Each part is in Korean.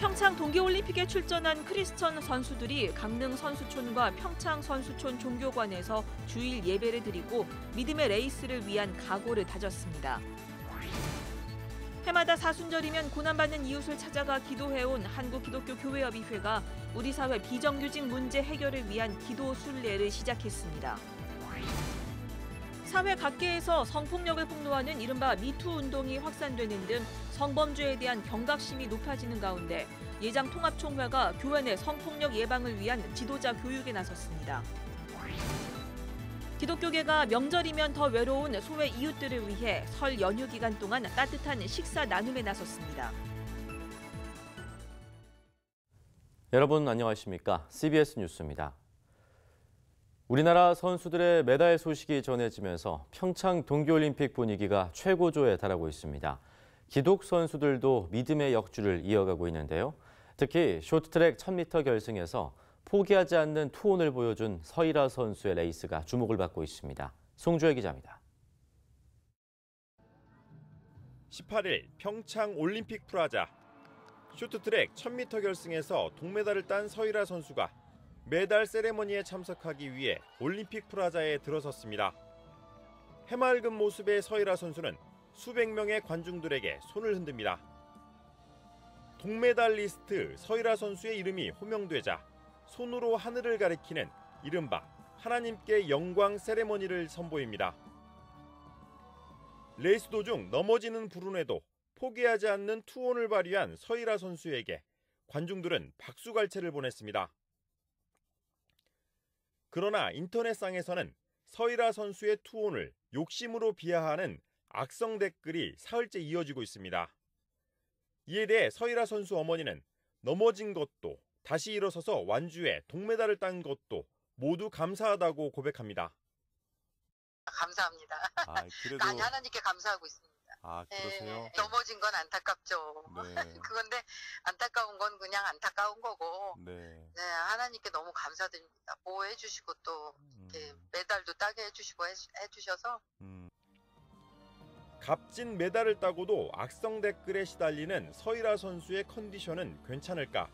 평창 동계올림픽에 출전한 크리스천 선수들이 강릉 선수촌과 평창 선수촌 종교관에서 주일 예배를 드리고 믿음의 레이스를 위한 각오를 다졌습니다. 해마다 사순절이면 고난받는 이웃을 찾아가 기도해온 한국기독교교회협의회가 우리 사회 비정규직 문제 해결을 위한 기도 순례를 시작했습니다. 사회 각계에서 성폭력을 폭로하는 이른바 미투 운동이 확산되는 등 성범죄에 대한 경각심이 높아지는 가운데 예장통합총회가 교회 내 성폭력 예방을 위한 지도자 교육에 나섰습니다. 기독교계가 명절이면 더 외로운 소외 이웃들을 위해 설 연휴 기간 동안 따뜻한 식사 나눔에 나섰습니다. 여러분 안녕하십니까? CBS 뉴스입니다. 우리나라 선수들의 메달 소식이 전해지면서 평창 동계올림픽 분위기가 최고조에 달하고 있습니다. 기독 선수들도 믿음의 역주를 이어가고 있는데요. 특히 쇼트트랙 1000m 결승에서 포기하지 않는 투혼을 보여준 서일아 선수의 레이스가 주목을 받고 있습니다. 송주혜 기자입니다. 18일 평창 올림픽 프라자. 쇼트트랙 1000m 결승에서 동메달을 딴 서일아 선수가 메달 세레머니에 참석하기 위해 올림픽 프라자에 들어섰습니다. 해맑은 모습의 서일아 선수는 수백 명의 관중들에게 손을 흔듭니다. 동메달리스트 서일아 선수의 이름이 호명되자 손으로 하늘을 가리키는 이른바 하나님께 영광 세레머니를 선보입니다. 레이스 도중 넘어지는 불운에도 포기하지 않는 투혼을 발휘한 서일아 선수에게 관중들은 박수갈채를 보냈습니다. 그러나 인터넷상에서는 서일아 선수의 투혼을 욕심으로 비하하는 악성 댓글이 사흘째 이어지고 있습니다. 이에 대해 서일아 선수 어머니는 넘어진 것도 다시 일어서서 완주해 동메달을 딴 것도 모두 감사하다고 고백합니다. 감사합니다. 그래도 많이 하나님께 감사하고 있습니다. 그러세요? 넘어진 건 안타깝죠. 네. 그건데 안타까운 건 그냥 안타까운 거고. 네. 하나님께 너무 감사드립니다. 보호해 주시고 또 이렇게 메달도 따게 해주시고 해주셔서. 값진 메달을 따고도 악성 댓글에 시달리는 서일아 선수의 컨디션은 괜찮을까?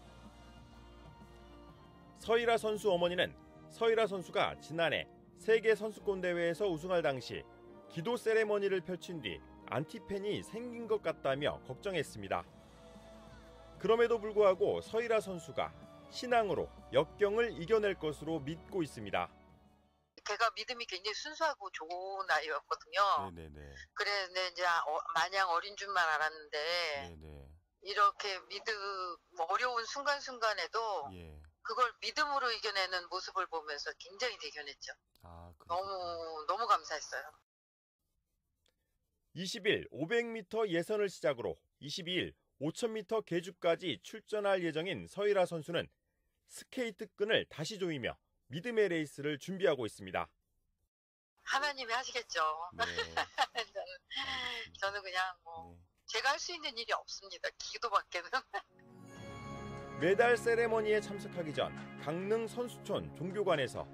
서일아 선수 어머니는 서일아 선수가 지난해 세계 선수권 대회에서 우승할 당시 기도 세레머니를 펼친 뒤 안티팬이 생긴 것 같다며 걱정했습니다. 그럼에도 불구하고 서일아 선수가 신앙으로 역경을 이겨낼 것으로 믿고 있습니다. 걔가 믿음이 굉장히 순수하고 좋은 아이였거든요. 네네네. 그래, 이제 마냥 어린 줄만 알았는데 네네. 이렇게 어려운 순간순간에도 예. 그걸 믿음으로 이겨내는 모습을 보면서 굉장히 대견했죠. 너무 감사했어요. 20일 500m 예선을 시작으로 22일 5000m 계주까지 출전할 예정인 서일아 선수는 스케이트 끈을 다시 조이며 믿음의 레이스를 준비하고 있습니다. 하나님이 하시겠죠. 네. 저는 그냥 제가 할 수 있는 일이 없습니다. 기도밖에는. 메달 세레머니에 참석하기 전 강릉 선수촌 종교관에서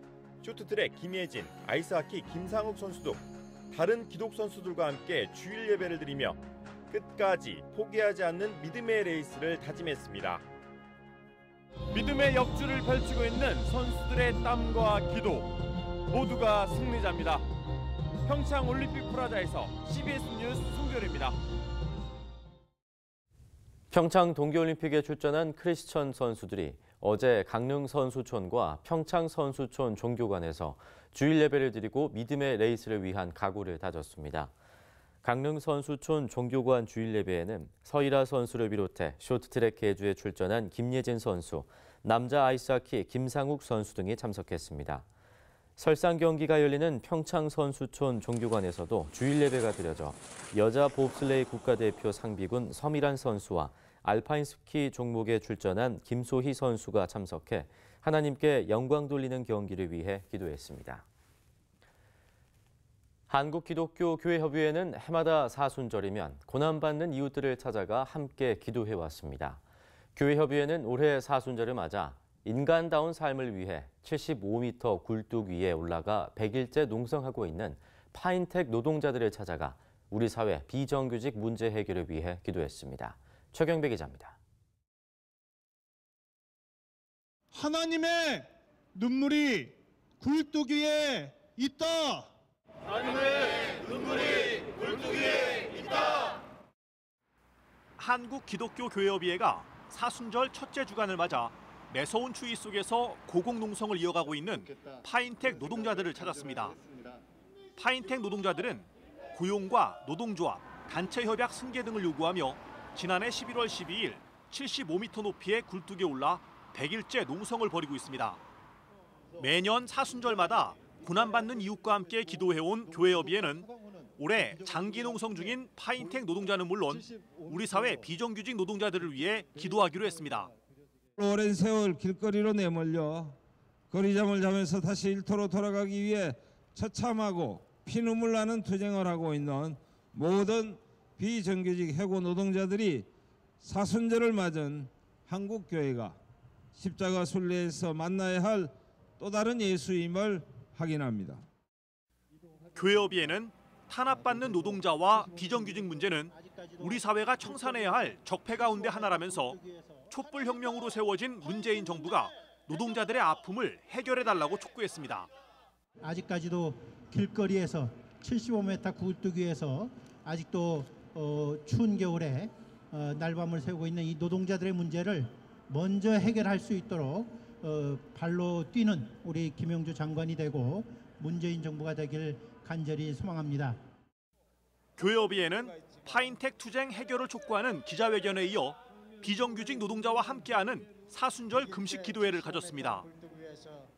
쇼트트랙 김예진, 아이스하키 김상욱 선수 등 다른 기독 선수들과 함께 주일 예배를 드리며 끝까지 포기하지 않는 믿음의 레이스를 다짐했습니다. 믿음의 역주를 펼치고 있는 선수들의 땀과 기도 모두가 승리자입니다. 평창 올림픽 프라자에서 CBS 뉴스 송별입니다. 평창 동계올림픽에 출전한 크리스천 선수들이 어제 강릉 선수촌과 평창 선수촌 종교관에서 주일 예배를 드리고 믿음의 레이스를 위한 각오를 다졌습니다. 강릉 선수촌 종교관 주일 예배에는 서일아 선수를 비롯해 쇼트트랙 계주에 출전한 김예진 선수, 남자 아이스하키 김상욱 선수 등이 참석했습니다. 설상 경기가 열리는 평창 선수촌 종교관에서도 주일 예배가 드려져 여자 봅슬레이 국가대표 상비군 서미란 선수와 알파인 스키 종목에 출전한 김소희 선수가 참석해 하나님께 영광 돌리는 경기를 위해 기도했습니다. 한국기독교교회협의회는 해마다 사순절이면 고난받는 이웃들을 찾아가 함께 기도해왔습니다. 교회협의회는 올해 사순절을 맞아 인간다운 삶을 위해 75m 굴뚝 위에 올라가 100일째 농성하고 있는 파인텍 노동자들을 찾아가 우리 사회 비정규직 문제 해결을 위해 기도했습니다. 최경배 기자입니다. 하나님의 눈물이 굴뚝 위에 있다. 한국기독교교회협의회가 사순절 첫째 주간을 맞아 매서운 추위 속에서 고공농성을 이어가고 있는 파인텍 노동자들을 찾았습니다. 파인텍 노동자들은 고용과 노동조합, 단체협약 승계 등을 요구하며 지난해 11월 12일 75m 높이의 굴뚝에 올라 100일째 농성을 벌이고 있습니다. 매년 사순절마다 고난받는 이웃과 함께 기도해온 교회협의회는 올해 장기 농성 중인 파인텍 노동자는 물론 우리 사회 비정규직 노동자들을 위해 기도하기로 했습니다. 오랜 세월 길거리로 내몰려 거리잠을 자면서 다시 일터로 돌아가기 위해 처참하고 피눈물 나는 투쟁을 하고 있는 모든 비정규직 해고 노동자들이 사순절을 맞은 한국교회가 십자가 순례에서 만나야 할 또 다른 예수임을 확인합니다. 교회협의회는 탄압받는 노동자와 비정규직 문제는 우리 사회가 청산해야 할 적폐 가운데 하나라면서 촛불혁명으로 세워진 문재인 정부가 노동자들의 아픔을 해결해달라고 촉구했습니다. 아직까지도 길거리에서 75m 굴뚝 위에서 아직도 추운 겨울에 날밤을 새우고 있는 이 노동자들의 문제를 먼저 해결할 수 있도록 발로 뛰는 우리 김영주 장관이 되고 문재인 정부가 되길 간절히 소망합니다. 교회협의회는 파인텍 투쟁 해결을 촉구하는 기자회견에 이어 비정규직 노동자와 함께하는 사순절 금식 기도회를 가졌습니다.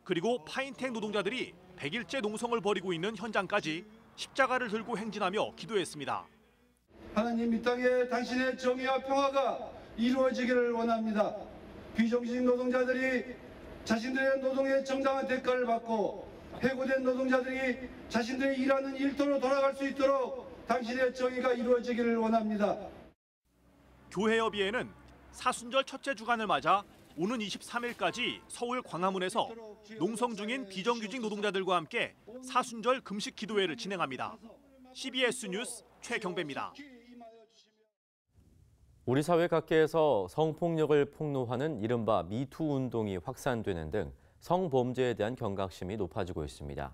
그리고 파인텍 노동자들이 100일째 농성을 벌이고 있는 현장까지 십자가를 들고 행진하며 기도했습니다. 하나님, 이 땅에 당신의 정의와 평화가 이루어지기를 원합니다. 비정규직 노동자들이 자신들의 노동의 정당한 대가를 받고 해고된 노동자들이 자신들이 일하는 일터로 돌아갈 수 있도록 당신의 정의가 이루어지기를 원합니다. 교회협의회는 사순절 첫째 주간을 맞아 오는 23일까지 서울 광화문에서 농성 중인 비정규직 노동자들과 함께 사순절 금식 기도회를 진행합니다. CBS 뉴스 최경배입니다. 우리 사회 각계에서 성폭력을 폭로하는 이른바 미투 운동이 확산되는 등 성범죄에 대한 경각심이 높아지고 있습니다.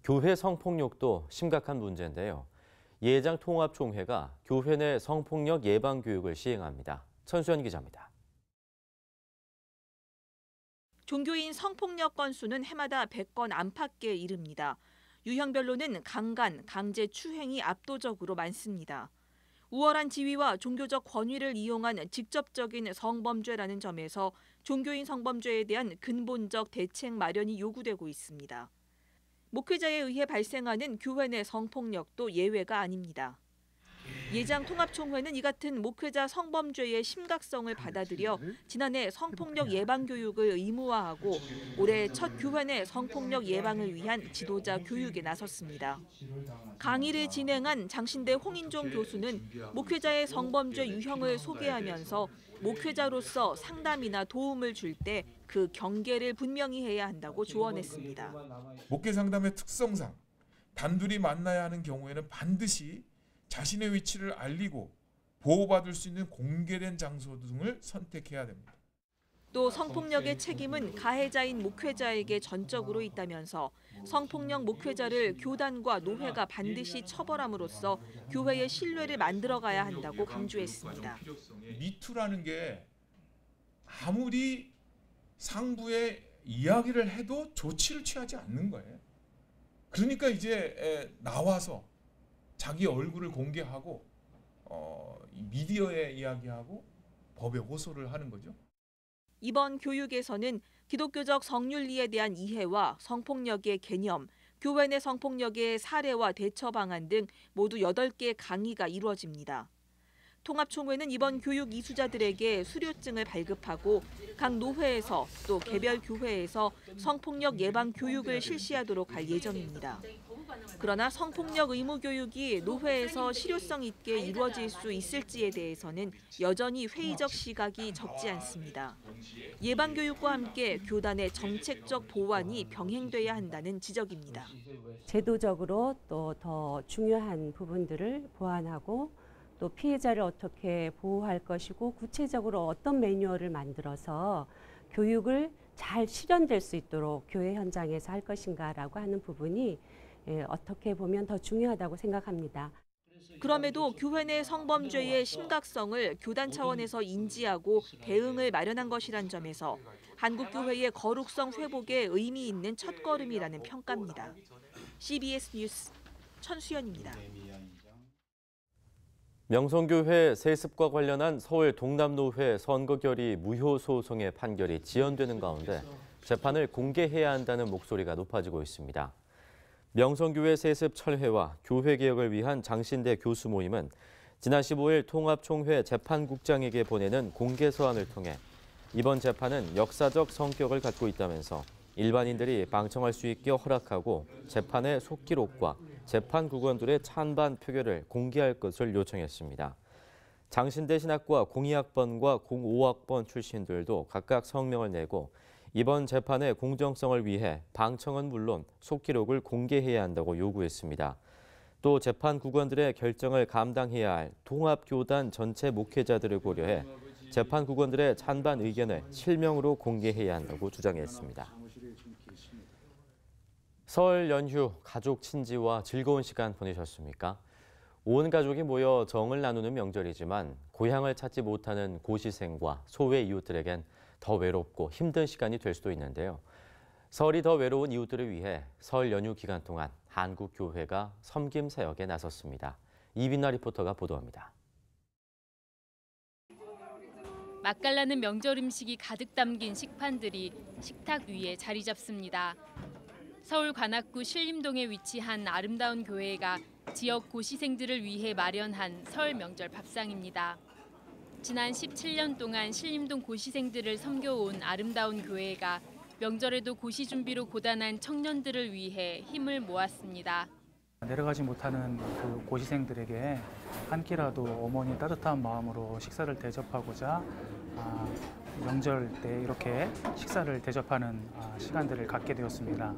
교회 성폭력도 심각한 문제인데요. 예장 통합총회가 교회 내 성폭력 예방 교육을 시행합니다. 천수연 기자입니다. 종교인 성폭력 건수는 해마다 100건 안팎에 이릅니다. 유형별로는 강간, 강제 추행이 압도적으로 많습니다. 우월한 지위와 종교적 권위를 이용한 직접적인 성범죄라는 점에서 종교인 성범죄에 대한 근본적 대책 마련이 요구되고 있습니다. 목회자에 의해 발생하는 교회 내 성폭력도 예외가 아닙니다. 예장 통합총회는 이 같은 목회자 성범죄의 심각성을 받아들여 지난해 성폭력 예방 교육을 의무화하고 올해 첫 교회 내 성폭력 예방을 위한 지도자 교육에 나섰습니다. 강의를 진행한 장신대 홍인종 교수는 목회자의 성범죄 유형을 소개하면서 목회자로서 상담이나 도움을 줄 때 그 경계를 분명히 해야 한다고 조언했습니다. 목회 상담의 특성상 단둘이 만나야 하는 경우에는 반드시 자신의 위치를 알리고 보호받을 수 있는 공개된 장소 등을 선택해야 됩니다. 또 성폭력의 책임은 가해자인 목회자에게 전적으로 있다면서 성폭력 목회자를 교단과 노회가 반드시 처벌함으로써 교회의 신뢰를 만들어가야 한다고 강조했습니다. 미투라는 게 아무리 상부에 이야기를 해도 조치를 취하지 않는 거예요. 그러니까 이제 나와서 자기 얼굴을 공개하고 미디어에 이야기하고 법에 호소를 하는 거죠. 이번 교육에서는 기독교적 성윤리에 대한 이해와 성폭력의 개념, 교회 내 성폭력의 사례와 대처 방안 등 모두 8개 강의가 이루어집니다. 통합총회는 이번 교육 이수자들에게 수료증을 발급하고 각 노회에서 또 개별 교회에서 성폭력 예방 교육을 실시하도록 할 예정입니다. 그러나 성폭력 의무 교육이 노회에서 실효성 있게 이루어질 수 있을지에 대해서는 여전히 회의적 시각이 적지 않습니다. 예방 교육과 함께 교단의 정책적 보완이 병행돼야 한다는 지적입니다. 제도적으로 또 더 중요한 부분들을 보완하고 또 피해자를 어떻게 보호할 것이고 구체적으로 어떤 매뉴얼을 만들어서 교육을 잘 실현될 수 있도록 교회 현장에서 할 것인가라고 하는 부분이 어떻게 보면 더 중요하다고 생각합니다. 그럼에도 교회 내 성범죄의 심각성을 교단 차원에서 인지하고 대응을 마련한 것이란 점에서 한국교회의 거룩성 회복에 의미 있는 첫걸음이라는 평가입니다. CBS 뉴스 천수연입니다. 명성교회 세습과 관련한 서울 동남노회 선거결의 무효 소송의 판결이 지연되는 가운데 재판을 공개해야 한다는 목소리가 높아지고 있습니다. 명성교회 세습 철회와 교회 개혁을 위한 장신대 교수 모임은 지난 15일 통합총회 재판국장에게 보내는 공개 서한을 통해 이번 재판은 역사적 성격을 갖고 있다면서 일반인들이 방청할 수 있게 허락하고 재판의 속기록과 재판 구건들의 찬반 표결을 공개할 것을 요청했습니다. 장신대 신학과 02학번과 05학번 출신들도 각각 성명을 내고 이번 재판의 공정성을 위해 방청은 물론 속기록을 공개해야 한다고 요구했습니다. 또 재판 구건들의 결정을 감당해야 할 통합교단 전체 목회자들을 고려해 재판 구건들의 찬반 의견을 실명으로 공개해야 한다고 주장했습니다. 설 연휴 가족 친지와 즐거운 시간 보내셨습니까? 온 가족이 모여 정을 나누는 명절이지만 고향을 찾지 못하는 고시생과 소외 이웃들에겐 더 외롭고 힘든 시간이 될 수도 있는데요. 설이 더 외로운 이웃들을 위해 설 연휴 기간 동안 한국교회가 섬김 사역에 나섰습니다. 이빈나 리포터가 보도합니다. 맛깔나는 명절 음식이 가득 담긴 식판들이 식탁 위에 자리 잡습니다. 서울 관악구 신림동에 위치한 아름다운 교회가 지역 고시생들을 위해 마련한 설 명절 밥상입니다. 지난 17년 동안 신림동 고시생들을 섬겨온 아름다운 교회가 명절에도 고시 준비로 고단한 청년들을 위해 힘을 모았습니다. 내려가지 못하는 그 고시생들에게 한 끼라도 어머니 따뜻한 마음으로 식사를 대접하고자 명절 때 이렇게 식사를 대접하는 시간들을 갖게 되었습니다.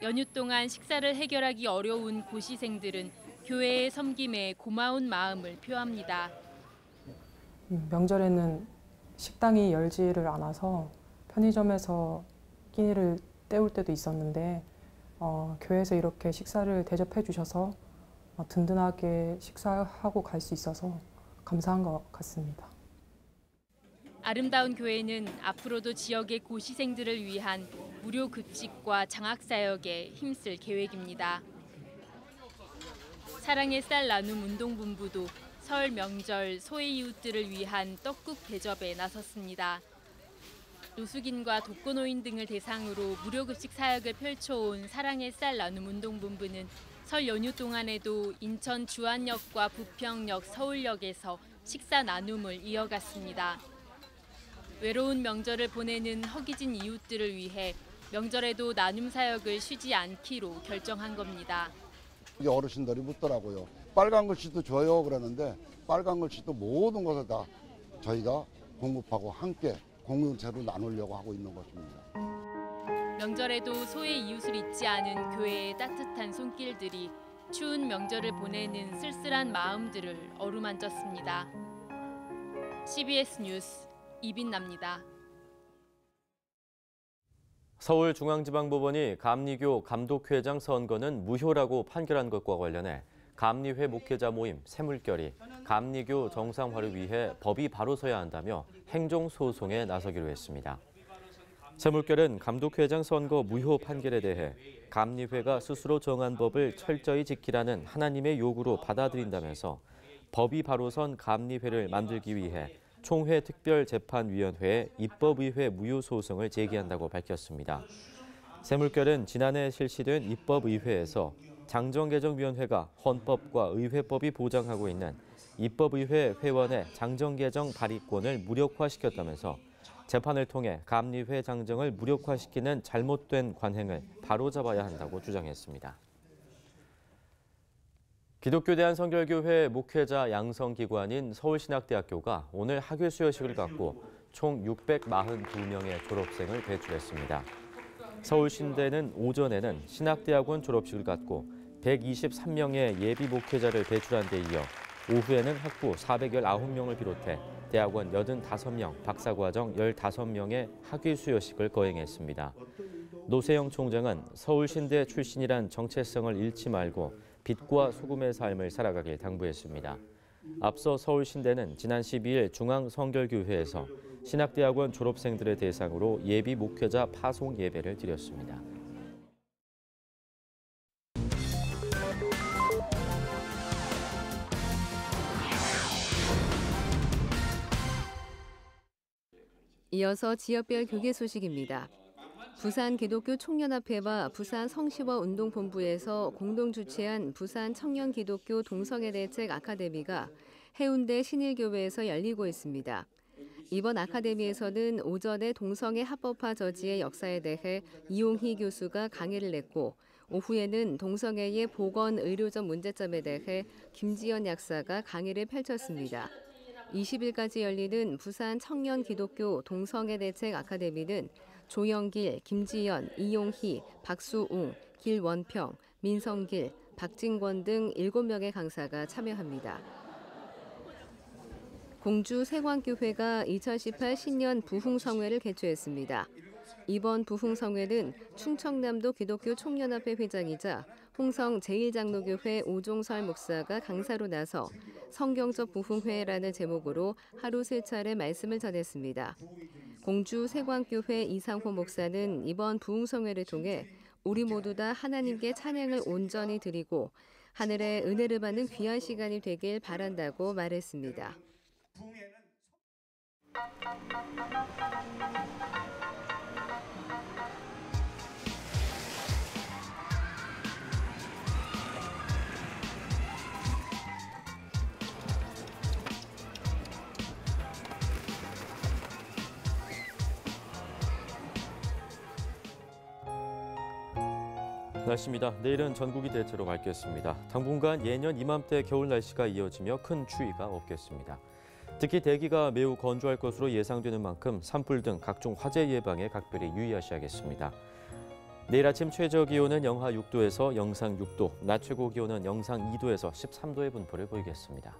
연휴 동안 식사를 해결하기 어려운 고시생들은 교회의 섬김에 고마운 마음을 표합니다. 명절에는 식당이 열지를 않아서 편의점에서 끼니를 때울 때도 있었는데 교회에서 이렇게 식사를 대접해 주셔서 든든하게 식사하고 갈 수 있어서 감사한 것 같습니다. 아름다운 교회는 앞으로도 지역의 고시생들을 위한 무료 급식과 장학사역에 힘쓸 계획입니다. 사랑의 쌀 나눔 운동본부도 설 명절 소외 이웃들을 위한 떡국 대접에 나섰습니다. 노숙인과 독거노인 등을 대상으로 무료 급식 사역을 펼쳐온 사랑의 쌀 나눔 운동본부는 설 연휴 동안에도 인천 주안역과 부평역, 서울역에서 식사 나눔을 이어갔습니다. 외로운 명절을 보내는 허기진 이웃들을 위해 명절에도 나눔 사역을 쉬지 않기로 결정한 겁니다. 어르신들이 묻더라고요. 빨간 글씨도 줘요 그러는데 빨간 글씨도 모든 것을 다 저희가 공급하고 함께 공동체로 나누려고 하고 있는 것입니다. 명절에도 소외 이웃을 잊지 않은 교회의 따뜻한 손길들이 추운 명절을 보내는 쓸쓸한 마음들을 어루만졌습니다. CBS 뉴스 이빈나입니다. 서울중앙지방법원이 감리교 감독회장 선거는 무효라고 판결한 것과 관련해 감리회 목회자 모임 새물결이 감리교 정상화를 위해 법이 바로 서야 한다며 행정소송에 나서기로 했습니다. 새물결은 감독회장 선거 무효 판결에 대해 감리회가 스스로 정한 법을 철저히 지키라는 하나님의 요구로 받아들인다면서 법이 바로 선 감리회를 만들기 위해 총회 특별재판위원회에 입법의회 무효 소송을 제기한다고 밝혔습니다. 새물결은 지난해 실시된 입법의회에서 장정개정위원회가 헌법과 의회법이 보장하고 있는 입법의회 회원의 장정개정 발의권을 무력화시켰다면서 재판을 통해 감리회 장정을 무력화시키는 잘못된 관행을 바로잡아야 한다고 주장했습니다. 기독교 대한성결교회 목회자 양성기관인 서울신학대학교가 오늘 학위 수여식을 갖고 총 642명의 졸업생을 배출했습니다. 서울신대는 오전에는 신학대학원 졸업식을 갖고 123명의 예비 목회자를 배출한 데 이어 오후에는 학부 419명을 비롯해 대학원 85명, 박사과정 15명의 학위 수여식을 거행했습니다. 노세영 총장은 서울신대 출신이란 정체성을 잃지 말고 빛과 소금의 삶을 살아가길 당부했습니다. 앞서 서울신대는 지난 12일 중앙성결교회에서 신학대학원 졸업생들의 대상으로 예비 목회자 파송 예배를 드렸습니다. 이어서 지역별 교계 소식입니다. 부산 기독교 총연합회와 부산 성시와 운동본부에서 공동 주최한 부산 청년 기독교 동성애 대책 아카데미가 해운대 신일교회에서 열리고 있습니다. 이번 아카데미에서는 오전에 동성애 합법화 저지의 역사에 대해 이용희 교수가 강의를 냈고 오후에는 동성애의 보건 의료적 문제점에 대해 김지연 약사가 강의를 펼쳤습니다. 20일까지 열리는 부산 청년 기독교 동성애 대책 아카데미는 조영길, 김지연, 이용희, 박수웅, 길원평, 민성길, 박진권 등 7명의 강사가 참여합니다. 공주 세광교회가 2018 신년 부흥성회를 개최했습니다. 이번 부흥성회는 충청남도 기독교 총연합회 회장이자 홍성 제1장로교회 오종설 목사가 강사로 나서 성경적 부흥회라는 제목으로 하루 3차례 말씀을 전했습니다. 공주 세광교회 이상호 목사는 이번 부흥성회를 통해 우리 모두 다 하나님께 찬양을 온전히 드리고 하늘의 은혜를 받는 귀한 시간이 되길 바란다고 말했습니다. 날씨입니다. 내일은 전국이 대체로 맑겠습니다. 당분간 예년 이맘때 겨울 날씨가 이어지며 큰 추위가 없겠습니다. 특히 대기가 매우 건조할 것으로 예상되는 만큼 산불 등 각종 화재 예방에 각별히 유의하셔야겠습니다. 내일 아침 최저 기온은 영하 6도에서 영상 6도, 낮 최고 기온은 영상 2도에서 13도의 분포를 보이겠습니다.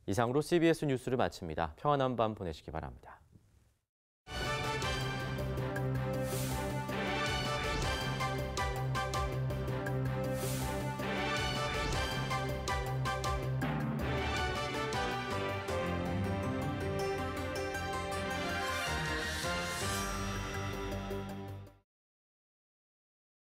이상으로 CBS 뉴스를 마칩니다. 평안한 밤 보내시기 바랍니다.